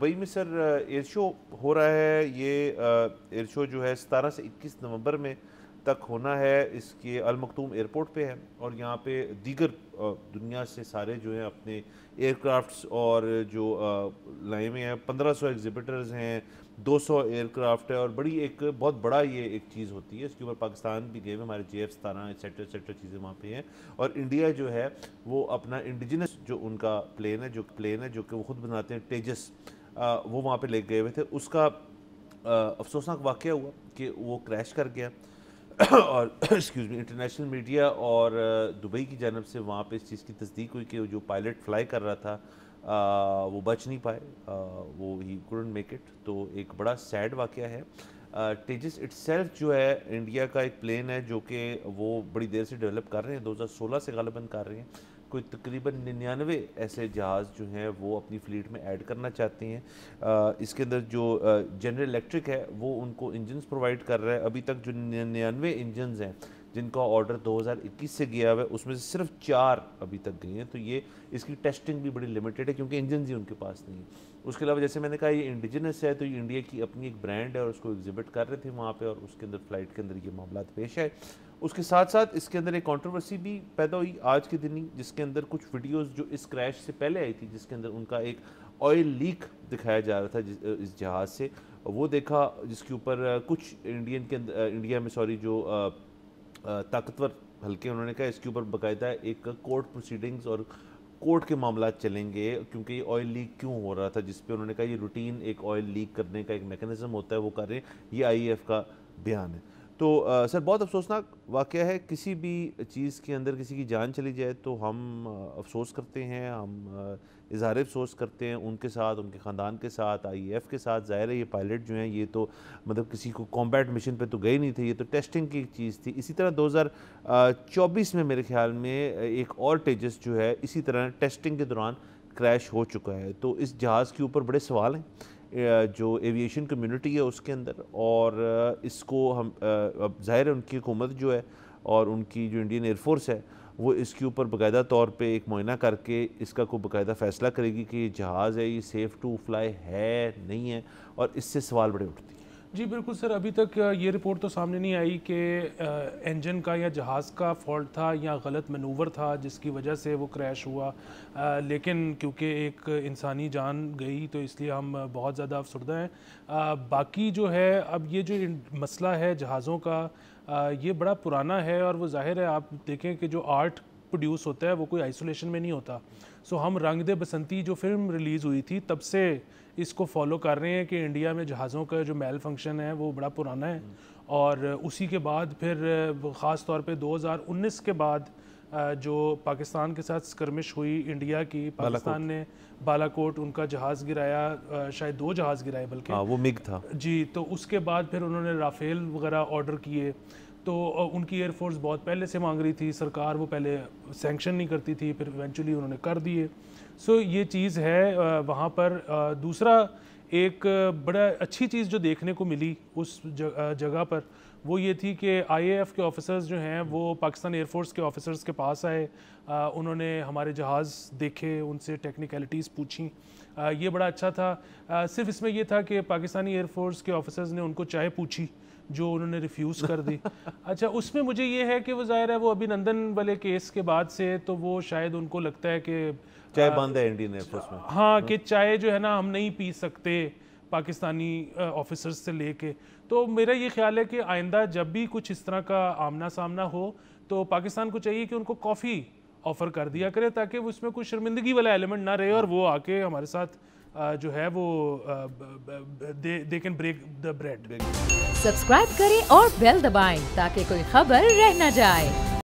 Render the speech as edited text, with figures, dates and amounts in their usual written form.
Dubai में sir air show हो रहा है। ये एयर शो जो है 17 से 21 नवंबर में तक होना है। इसके अल मखतूम एयरपोर्ट पे है और यहाँ पे दीगर दुनिया से सारे जो हैं अपने एयरक्राफ्ट्स और जो लाए हुए हैं। 1500 एग्जिबिटर्स हैं, 200 एयरक्राफ्ट है और बड़ी एक बहुत बड़ा ये एक चीज़ होती है। इसके ऊपर पाकिस्तान भी गए हुए, हमारे JF-17 एक्सेट्रा चीज़ें वहाँ पे हैं। और इंडिया जो है वो अपना इंडिजिनस जो उनका प्लेन है जो कि वो खुद बनाते हैं, तेजस, वो वहाँ पे ले गए हुए थे। उसका अफसोसनाक वाक़या हुआ कि वो क्रैश कर गया और एक्सक्यूज़ मी, इंटरनेशनल मीडिया और दुबई की जानब से वहाँ पे इस चीज़ की तस्दीक हुई कि जो पायलट फ्लाई कर रहा था वो बच नहीं पाए, वो ही कुडंट मेक इट। तो एक बड़ा सैड वाक़या है। तेजस इटसेल्फ जो है इंडिया का एक प्लेन है जो कि वो बड़ी देर से डेवलप कर रहे हैं, 2016 से ग़ालिबन कर रहे हैं। कोई तकरीबन 99 ऐसे जहाज़ जो हैं वो अपनी फ़्लीट में ऐड करना चाहते हैं। इसके अंदर जो जनरल इलेक्ट्रिक है वो उनको इंजन्स प्रोवाइड कर रहा है। अभी तक जो 99 इंजन्स हैं जिनका ऑर्डर 2021 से गया हुआ है, उसमें से सिर्फ 4 अभी तक गए हैं। तो ये इसकी टेस्टिंग भी बड़ी लिमिटेड है क्योंकि इंजन ही उनके पास नहीं है। उसके अलावा जैसे मैंने कहा ये इंडिजिनस है, तो ये इंडिया की अपनी एक ब्रांड है और उसको एग्जिबिट कर रहे थे वहाँ पे और उसके अंदर फ़्लाइट के अंदर ये मामला पेश आए। उसके साथ साथ इसके अंदर एक कंट्रोवर्सी भी पैदा हुई आज के दिन ही, जिसके अंदर कुछ वीडियोस जो इस क्रैश से पहले आई थी, जिसके अंदर उनका एक ऑयल लीक दिखाया जा रहा था इस जहाज़ से, वो देखा, जिसके ऊपर कुछ इंडिया में जो ताकतवर हल्के, उन्होंने कहा इसके ऊपर बाकायदा एक कोर्ट प्रोसीडिंग्स और कोर्ट के मामला चलेंगे क्योंकि ये ऑयल लीक क्यों हो रहा था, जिस पे उन्होंने कहा ये रूटीन एक ऑयल लीक करने का एक मैकेनिज्म होता है, वो कर रहे हैं। ये IAF का बयान है। तो सर बहुत अफसोसनाक वाक़या है। किसी भी चीज़ के अंदर किसी की जान चली जाए तो हम अफसोस करते हैं, हम इज़हार अफसोस करते हैं उनके साथ, उनके ख़ानदान के साथ, IAF के साथ। ज़ाहिर है ये पायलट जो हैं ये तो मतलब किसी को कॉम्बैट मिशन पे तो गए नहीं थे, ये तो टेस्टिंग की चीज़ थी। इसी तरह 2024 में मेरे ख्याल में एक और तेजस जो है इसी तरह टेस्टिंग के दौरान क्रैश हो चुका है। तो इस जहाज़ के ऊपर बड़े सवाल हैं जो एविएशन कम्युनिटी है उसके अंदर, और इसको हम अब ज़ाहिर है उनकी हुकूमत जो है और उनकी जो इंडियन एयरफोर्स है वो इसके ऊपर बाकायदा तौर पे एक मुआयना करके इसका कोई बाकायदा फ़ैसला करेगी कि ये जहाज़ है ये सेफ़ टू फ्लाई है नहीं है, और इससे सवाल बड़े उठते हैं। जी बिल्कुल सर, अभी तक ये रिपोर्ट तो सामने नहीं आई कि इंजन का या जहाज़ का फॉल्ट था या गलत मनूवर था जिसकी वजह से वो क्रैश हुआ। लेकिन क्योंकि एक इंसानी जान गई तो इसलिए हम बहुत ज़्यादा अफसरदा हैं। बाकी जो है अब ये जो मसला है जहाज़ों का, ये बड़ा पुराना है और वो ज़ाहिर है आप देखें कि जो आर्ट प्रोड्यूस होता है वो कोई आइसोलेशन में नहीं होता। सो हम रंग दे बसंती जो फिल्म रिलीज़ हुई थी तब से इसको फॉलो कर रहे हैं कि इंडिया में जहाज़ों का जो मेल फंक्शन है वो बड़ा पुराना है। और उसी के बाद फिर ख़ास तौर पे 2019 के बाद जो पाकिस्तान के साथ स्कर्मिश हुई इंडिया की, पाकिस्तान ने बालाकोट उनका जहाज़ गिराया, शायद 2 जहाज़ गिराए बल्कि, वो मिग था जी। तो उसके बाद फिर उन्होंने राफेल वगैरह ऑर्डर किए। तो उनकी एयरफोर्स बहुत पहले से मांग रही थी, सरकार वो पहले सैंक्शन नहीं करती थी, फिर इवेंचुअली उन्होंने कर दिए। सो ये चीज़ है वहाँ पर। दूसरा एक बड़ा अच्छी चीज़ जो देखने को मिली उस जगह पर वो ये थी कि IAF के ऑफिसर्स जो हैं वो पाकिस्तान एयरफोर्स के ऑफिसर्स के पास आए, उन्होंने हमारे जहाज़ देखे, उनसे टेक्निकलिटीज़ पूछी। ये बड़ा अच्छा था। सिर्फ इसमें ये था कि पाकिस्तानी एयरफोर्स के ऑफिसर्स ने उनको चाय पूछी जो उन्होंने रिफ्यूज़ कर दी। अच्छा, उसमें मुझे ये है कि वो ज़ाहिर है वो अभिनंदन वाले केस के बाद से तो वो शायद उनको लगता है कि चाय बंद है इंडियन एयरफोर्स में। हाँ, कि चाय जो है ना हम नहीं पी सकते पाकिस्तानी ऑफिसर्स से लेके। तो मेरा ये ख्याल है कि आइंदा जब भी कुछ इस तरह का आमना सामना हो तो पाकिस्तान को चाहिए कि उनको कॉफ़ी ऑफ़र कर दिया करे ताकि उसमें कोई शर्मिंदगी वाला एलिमेंट ना रहे और वो आके हमारे साथ जो है वो they can break the bread. Subscribe करें और बेल दबाएं ताकि कोई खबर रह न जाए।